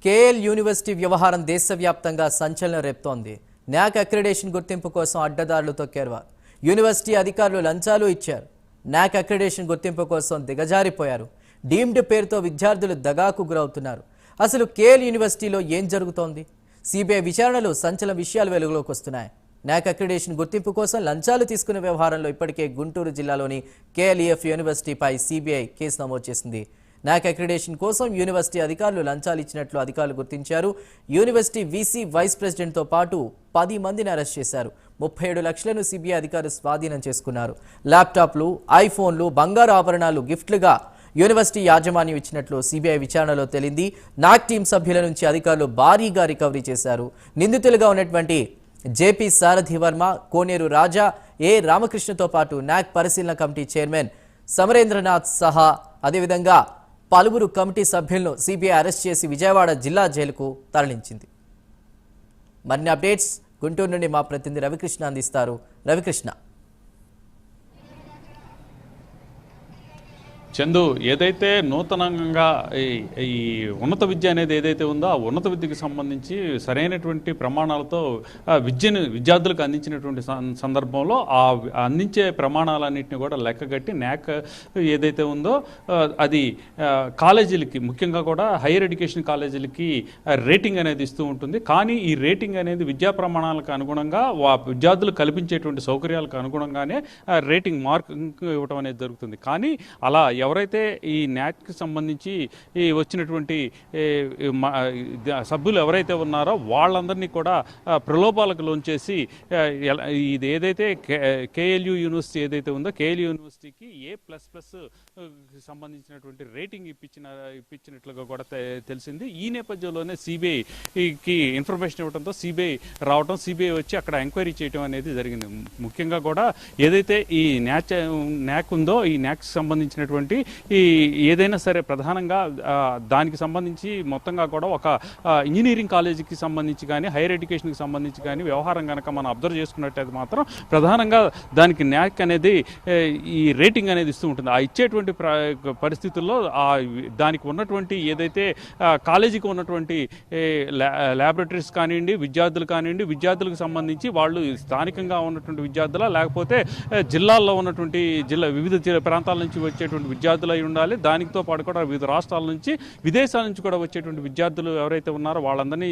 KL university వ్యవహారం దేశవ్యాప్తంగా సంచలనం రేపుతోంది. న్యాక్ అక్రిడేషన్ గుర్తింపు కోసం అడ్డదారులు తొక్కారు. యూనివర్సిటీ అధికారులు లంచాలు ఇచ్చారు. న్యాక్ అక్రిడేషన్ గుర్తింపు కోసం దిగజారిపోయారు. డీమ్డ్ పేరుతో విద్యార్థులు దగాకు గురవుతున్నారు. అసలు కేఎల్ యూనివర్సిటీలో ఏం జరుగుతోంది? సిబిఐ విచారణలో సంచలన విషయాలు వెలుగులోకి వస్తున్నాయి. న్యాక్ అక్రిడేషన్ గుర్తింపు కోసం లంచాలు తీసుకునే వ్యవహారంలో ఇప్పటికే గుంటూరు జిల్లాలోని కేఎల్ఈఎఫ్ యూనివర్సిటీపై సిబిఐ కేసు నమోదు చేసింది. న్యాక్ అక్రిడేషన్ కోసం యూనివర్సిటీ అధికారులు లంచాలు ఇచ్చినట్లు అధికారులు గుర్తించారు. యూనివర్సిటీ వీసీ వైస్ ప్రెసిడెంట్తో పాటు 10 మందిని అరెస్ట్ చేశారు. 37 లక్షలను సిబిఐ అధికారులు స్వాధీనం చేసుకున్నారు. ల్యాప్టాప్లు, ఐఫోన్లు, బంగారు ఆభరణాలు గిఫ్ట్లుగా యూనివర్సిటీ యాజమాన్యం ఇచ్చినట్లు సిబిఐ విచారణలో తేలింది. నాక్ టీం సభ్యుల నుంచి అధికారులు భారీగా రికవరీ చేశారు. నిందితులుగా ఉన్నటువంటి జేపీ సారథి వర్మ, కోనేరు రాజా, ఏ రామకృష్ణతో పాటు నాక్ పరిశీలన కమిటీ చైర్మన్ సమరేంద్రనాథ్ సహా అదేవిధంగా పలువురు కమిటీ సభ్యులను సిబిఐ అరెస్ట్ చేసి విజయవాడ జిల్లా జైలుకు తరలించింది. మరిన్ని అప్డేట్స్ గుంటూరు నుండి మా ప్రతినిధి రవికృష్ణ అందిస్తారు. రవికృష్ణ. చందు, ఏదైతే నూతనంగా ఈ ఉన్నత విద్య అనేది ఏదైతే ఉందో ఆ ఉన్నత విద్యకు సంబంధించి సరైనటువంటి ప్రమాణాలతో విద్యార్థులకు అందించినటువంటి సందర్భంలో ఆ అందించే ప్రమాణాలన్నింటినీ కూడా లెక్కగట్టి న్యాక్ ఏదైతే ఉందో అది కాలేజీలకి, ముఖ్యంగా కూడా హైయర్ ఎడ్యుకేషన్ కాలేజీలకి రేటింగ్ అనేది ఇస్తూ ఉంటుంది. కానీ ఈ రేటింగ్ అనేది విద్యా ప్రమాణాలకు అనుగుణంగా విద్యార్థులు కల్పించేటువంటి సౌకర్యాలకు అనుగుణంగానే రేటింగ్ మార్క్ ఇవ్వడం అనేది జరుగుతుంది. కానీ అలా ఎవరైతే ఈ న్యాక్కి సంబంధించి ఈ వచ్చినటువంటి సభ్యులు ఎవరైతే ఉన్నారో వాళ్ళందరినీ కూడా ప్రలోభాలకు లోంచేసి ఇది ఏదైతే కేఎల్యూ యూనివర్సిటీ ఏదైతే ఉందో కేఎల్యూ యూనివర్సిటీకి A++ సంబంధించినటువంటి రేటింగ్ ఇప్పించినట్లుగా కూడా తెలిసింది. ఈ నేపథ్యంలోనే సిబిఐకి ఇన్ఫర్మేషన్ ఇవ్వడంతో సిబిఐ రావడం, సిబిఐ వచ్చి అక్కడ ఎంక్వైరీ చేయడం అనేది జరిగింది. ముఖ్యంగా కూడా ఏదైతే ఈ న్యాక్ ఉందో ఈ న్యాక్కి సంబంధించినటువంటి ఈ ఏదైనా సరే ప్రధానంగా దానికి సంబంధించి మొత్తంగా కూడా ఒక ఇంజనీరింగ్ కాలేజీకి సంబంధించి కానీ హైయర్ ఎడ్యుకేషన్కి సంబంధించి కానీ వ్యవహారం కనుక మనం అబ్జర్వ్ చేసుకున్నట్టయితే మాత్రం ప్రధానంగా దానికి న్యాక్ అనేది ఈ రేటింగ్ అనేది ఇస్తూ ఉంటుంది. ఆ ఇచ్చేటువంటి పరిస్థితుల్లో దానికి ఉన్నటువంటి ఏదైతే కాలేజీకి ఉన్నటువంటి ల్యాబొరేటరీస్ కానివ్వండి, విద్యార్థులు కానివ్వండి, విద్యార్థులకు సంబంధించి వాళ్ళు స్థానికంగా ఉన్నటువంటి విద్యార్థుల లేకపోతే జిల్లాల్లో ఉన్నటువంటి వివిధ ప్రాంతాల నుంచి వచ్చేటువంటి విద్యార్థులు అయి ఉండాలి. దానితో పాటు కూడా వివిధ రాష్ట్రాల నుంచి, విదేశాల నుంచి కూడా వచ్చేటువంటి విద్యార్థులు ఎవరైతే ఉన్నారో వాళ్ళందరినీ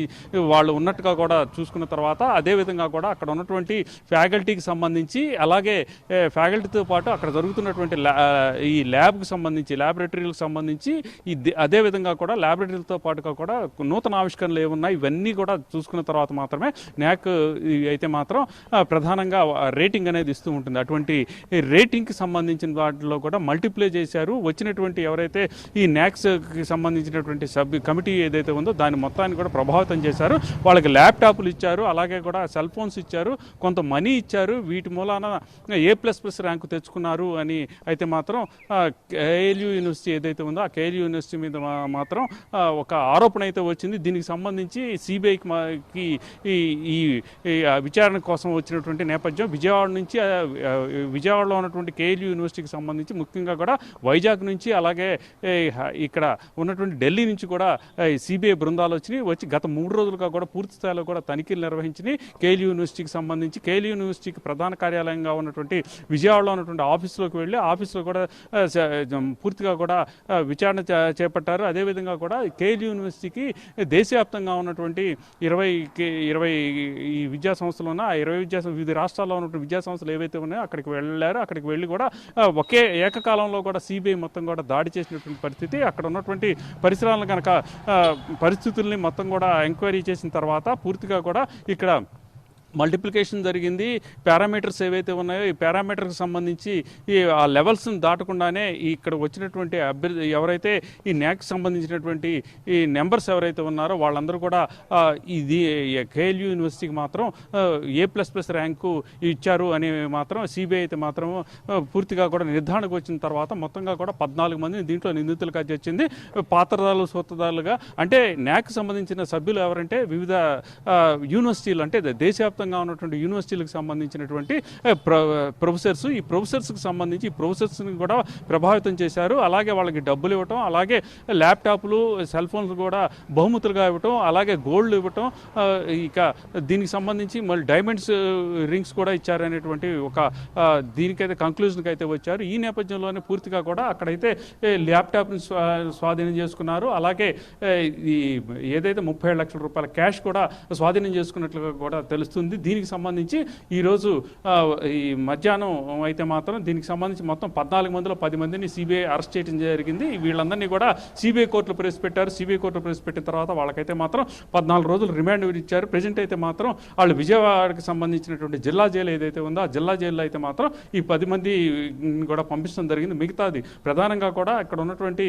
వాళ్ళు ఉన్నట్టుగా కూడా చూసుకున్న తర్వాత అదేవిధంగా కూడా అక్కడ ఉన్నటువంటి ఫ్యాకల్టీకి సంబంధించి అలాగే ఫ్యాకల్టీతో పాటు అక్కడ జరుగుతున్నటువంటి ఈ ల్యాబ్కి సంబంధించి ల్యాబొరేటరీలకు సంబంధించి అదేవిధంగా కూడా ల్యాబొరేటరీలతో పాటుగా కూడా నూతన ఆవిష్కరణలు ఏమున్నాయి ఇవన్నీ కూడా చూసుకున్న తర్వాత మాత్రమే న్యాక్ అయితే మాత్రం ప్రధానంగా రేటింగ్ అనేది ఇస్తూ ఉంటుంది. అటువంటి రేటింగ్కి సంబంధించిన వాటిలో కూడా మల్టిప్లై చేశారు. వచ్చినటువంటి ఎవరైతే ఈ న్యాక్స్కి సంబంధించినటువంటి కమిటీ ఏదైతే ఉందో దాని మొత్తాన్ని కూడా ప్రభావితం చేశారు. వాళ్ళకి ల్యాప్టాప్లు ఇచ్చారు, అలాగే కూడా సెల్ ఫోన్స్ ఇచ్చారు, కొంత మనీ ఇచ్చారు. వీటి మూలాన A++ ర్యాంకు తెచ్చుకున్నారు అని అయితే మాత్రం కేఎల్యూ యూనివర్సిటీ ఏదైతే ఉందో ఆ కేఎల్యూ యూనివర్సిటీ మీద మాత్రం ఒక ఆరోపణ అయితే వచ్చింది. దీనికి సంబంధించి సిబిఐకి ఈ విచారణ కోసం వచ్చినటువంటి నేపథ్యం విజయవాడలో ఉన్నటువంటి కేఎల్యూ యూనివర్సిటీకి సంబంధించి ముఖ్యంగా కూడా వైజాగ్ నుంచి అలాగే ఇక్కడ ఉన్నటువంటి ఢిల్లీ నుంచి కూడా సిబిఐ బృందాలు వచ్చి గత 3 రోజులుగా కూడా పూర్తి స్థాయిలో కూడా తనిఖీలు నిర్వహించి కేఎల్యూ యూనివర్సిటీకి సంబంధించి కేఎల్యూ యూనివర్సిటీకి ప్రధాన కార్యాలయంగా ఉన్నటువంటి విజయవాడలో ఉన్నటువంటి ఆఫీసులోకి వెళ్ళి ఆఫీసులో కూడా పూర్తిగా కూడా విచారణ చేపట్టారు. అదేవిధంగా కూడా కేఎల్యూ యూనివర్సిటీకి దేశవ్యాప్తంగా ఉన్నటువంటి 20 ఈ విద్యా సంస్థలు ఉన్నా 20 వివిధ రాష్ట్రాల్లో ఉన్నటువంటి విద్యా సంస్థలు ఏవైతే ఉన్నాయో అక్కడికి వెళ్ళారు. అక్కడికి వెళ్ళి కూడా ఒకే ఏకకాలంలో కూడా సిబిఐ మొత్తం కూడా దాడి చేసినటువంటి పరిస్థితి. అక్కడ ఉన్నటువంటి పరిసరాలను కనుక పరిస్థితుల్ని మొత్తం కూడా ఎంక్వైరీ చేసిన తర్వాత పూర్తిగా కూడా ఇక్కడ మల్టిప్లికేషన్ జరిగింది. పారామీటర్స్ ఏవైతే ఉన్నాయో ఈ పారామీటర్కి సంబంధించి ఆ లెవెల్స్ని దాటకుండానే ఇక్కడ వచ్చినటువంటి అభ్యర్థి ఎవరైతే ఈ న్యాక్కి సంబంధించినటువంటి ఈ నెంబర్స్ ఎవరైతే ఉన్నారో వాళ్ళందరూ కూడా ఇది కేఎల్యూ యూనివర్సిటీకి మాత్రం A++ ర్యాంకు ఇచ్చారు అని మాత్రం సిబిఐ అయితే మాత్రం పూర్తిగా కూడా నిర్ధారణకు వచ్చిన తర్వాత మొత్తంగా కూడా 14 మందిని దీంట్లో నిందితులుగా చేర్చింది. పాత్రదారులు, సూత్రధారులుగా అంటే న్యాక్కి సంబంధించిన సభ్యులు ఎవరంటే వివిధ యూనివర్సిటీలు అంటే దేశవ్యాప్తంగా దేశవ్యాప్తంగా ఉన్నటువంటి యూనివర్సిటీలకు సంబంధించినటువంటి ప్రొఫెసర్స్, ఈ ప్రొఫెసర్స్కి సంబంధించి ఈ ప్రొఫెసర్స్ని కూడా ప్రభావితం చేశారు. అలాగే వాళ్ళకి డబ్బులు ఇవ్వటం, అలాగే ల్యాప్టాప్లు, సెల్ ఫోన్స్ కూడా బహుమతులుగా ఇవ్వటం, అలాగే గోల్డ్ ఇవ్వటం, ఇక దీనికి సంబంధించి మళ్ళీ డైమండ్స్ రింగ్స్ కూడా ఇచ్చారనేటువంటి ఒక దీనికైతే కంక్లూజన్కి అయితే వచ్చారు. ఈ నేపథ్యంలోనే పూర్తిగా కూడా అక్కడైతే ల్యాప్టాప్ని స్వాధీనం చేసుకున్నారు. అలాగే ఈ ఏదైతే 37 లక్షల రూపాయల క్యాష్ కూడా స్వాధీనం చేసుకున్నట్లుగా కూడా తెలుస్తుంది. దీనికి సంబంధించి ఈరోజు ఈ మధ్యాహ్నం అయితే మాత్రం దీనికి సంబంధించి మొత్తం 14 మందిలో 10 మందిని సిబిఐ అరెస్ట్ చేయడం జరిగింది. వీళ్ళందరినీ కూడా సిబిఐ కోర్టులో ప్రవేశపెట్టారు. సిబిఐ కోర్టులో ప్రవేశపెట్టిన తర్వాత వాళ్ళకైతే మాత్రం 14 రోజులు రిమాండ్ ఇచ్చారు. ప్రెజెంట్ అయితే మాత్రం వాళ్ళు విజయవాడకి సంబంధించినటువంటి జిల్లా జైలు ఏదైతే ఉందో ఆ జిల్లా జైల్లో అయితే మాత్రం ఈ 10 మంది కూడా పంపించడం జరిగింది. మిగతాది ప్రధానంగా కూడా ఇక్కడ ఉన్నటువంటి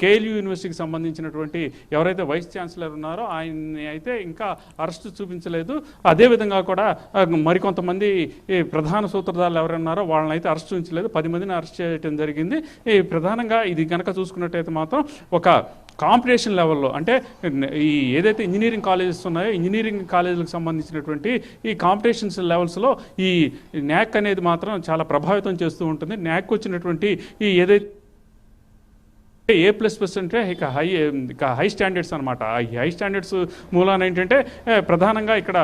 కేఎల్యూ యూనివర్సిటీకి సంబంధించినటువంటి ఎవరైతే వైస్ ఛాన్సలర్ ఉన్నారో ఆయన్ని అయితే ఇంకా అరెస్ట్ చూపించలేదు. అదేవిధంగా కూడా మరికొంతమంది ప్రధాన సూత్రధారులు ఎవరున్నారో వాళ్ళని అయితే అరెస్ట్ చూపించలేదు. 10 మందిని అరెస్ట్ చేయడం జరిగింది. ప్రధానంగా ఇది కనుక చూసుకున్నట్టయితే మాత్రం ఒక కాంపిటీషన్ లెవెల్లో, అంటే ఈ ఏదైతే ఇంజనీరింగ్ కాలేజెస్ ఉన్నాయో ఇంజనీరింగ్ కాలేజీలకు సంబంధించినటువంటి ఈ కాంపిటీషన్స్ లెవెల్స్లో ఈ న్యాక్ అనేది మాత్రం చాలా ప్రభావితం చేస్తూ ఉంటుంది. న్యాక్ వచ్చినటువంటి ఈ ఏదైతే A++ అంటే ఇక హై స్టాండర్డ్స్ అనమాట. ఈ హై స్టాండర్డ్స్ మూలాన ఏంటంటే ప్రధానంగా ఇక్కడ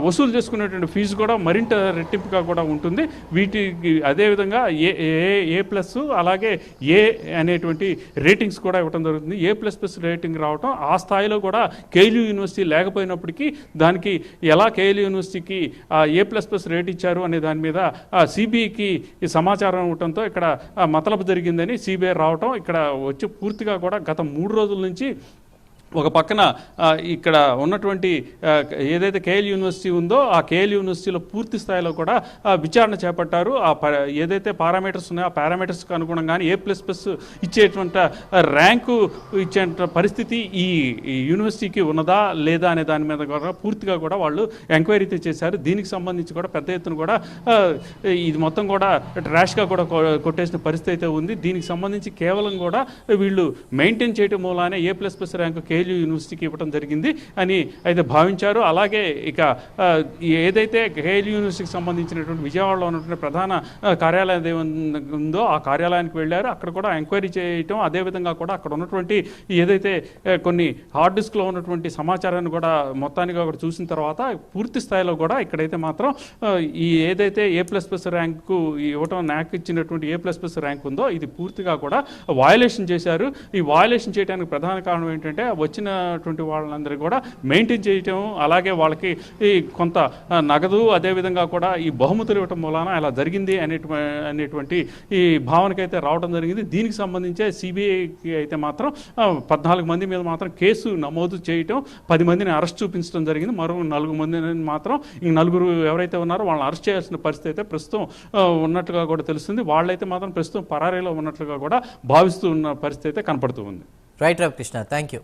వసూలు చేసుకునేటువంటి ఫీజు కూడా మరింత రెట్టింపుగా కూడా ఉంటుంది. వీటికి అదేవిధంగా A+, అలాగే ఏ అనేటువంటి రేటింగ్స్ కూడా ఇవ్వడం జరుగుతుంది. A++ రేటింగ్ రావడం, ఆ స్థాయిలో కూడా కేఎల్యూ యూనివర్సిటీ లేకపోయినప్పటికీ దానికి ఎలా కేఎల్యూ యూనివర్సిటీకి A++ రేట్ ఇచ్చారు అనే దాని మీద సిబిఐకి సమాచారం ఇవ్వడంతో ఇక్కడ మతలబు జరిగిందని సిబిఐ రావటం, ఇక్కడ వచ్చి పూర్తిగా కూడా గత 3 రోజుల నుంచి ఒక పక్కన ఇక్కడ ఉన్నటువంటి ఏదైతే కేఎల్ యూనివర్సిటీ ఉందో ఆ కేఎల్ యూనివర్సిటీలో పూర్తి స్థాయిలో కూడా విచారణ చేపట్టారు. ఏదైతే పారామీటర్స్ ఉన్నాయో ఆ పారామీటర్స్కి అనుగుణంగానే A++ ఇచ్చేటువంటి ర్యాంకు ఇచ్చే పరిస్థితి ఈ యూనివర్సిటీకి ఉన్నదా లేదా అనే దాని మీద కూడా పూర్తిగా కూడా వాళ్ళు ఎంక్వైరీ చేశారు. దీనికి సంబంధించి కూడా పెద్ద ఎత్తున కూడా ఇది మొత్తం కూడా ట్రాష్గా కూడా కొట్టేసిన పరిస్థితి అయితే ఉంది. దీనికి సంబంధించి కేవలం కూడా వీళ్ళు మెయింటైన్ చేయడం మూలానే A++ ర్యాంకు కేఎల్ యూనివర్సిటీకి ఇవ్వడం జరిగింది అని అయితే భావించారు. అలాగే ఇక ఏదైతే కేఎల్ యూనివర్సిటీకి సంబంధించినటువంటి విజయవాడలో ఉన్నటువంటి ప్రధాన కార్యాలయం ఉందో ఆ కార్యాలయానికి వెళ్ళారు. అక్కడ కూడా ఎంక్వైరీ చేయటం, అదేవిధంగా కూడా అక్కడ ఉన్నటువంటి ఏదైతే కొన్ని హార్డ్ డిస్క్లో ఉన్నటువంటి సమాచారాన్ని కూడా మొత్తానికి ఒకటి చూసిన తర్వాత పూర్తి స్థాయిలో కూడా ఇక్కడైతే మాత్రం ఈ ఏదైతే A++ ర్యాంకు ఇవ్వటం న్యాక్ ఇచ్చినటువంటి A++ ర్యాంక్ ఉందో ఇది పూర్తిగా కూడా వయలేషన్ చేశారు. ఈ వయలేషన్ చేయడానికి ప్రధాన కారణం ఏంటంటే వచ్చినటువంటి వాళ్ళందరూ కూడా మెయింటైన్ చేయటం, అలాగే వాళ్ళకి ఈ కొంత నగదు అదేవిధంగా కూడా ఈ బహుమతులు ఇవ్వటం మూలాన అలా జరిగింది అనేటువంటి ఈ భావనకైతే రావడం జరిగింది. దీనికి సంబంధించే సిబిఐకి అయితే మాత్రం 14 మంది మీద మాత్రం కేసు నమోదు చేయటం, 10 మందిని అరెస్ట్ చూపించడం జరిగింది. మరో 4 మందిని మాత్రం ఈ 4 ఎవరైతే ఉన్నారో వాళ్ళని అరెస్ట్ చేయాల్సిన పరిస్థితి అయితే ప్రస్తుతం ఉన్నట్లుగా కూడా తెలుస్తుంది. వాళ్ళైతే మాత్రం ప్రస్తుతం పరారీలో ఉన్నట్లుగా కూడా భావిస్తూ ఉన్న పరిస్థితి అయితే కనపడుతూ ఉంది. Right Ravikrishna, thank you.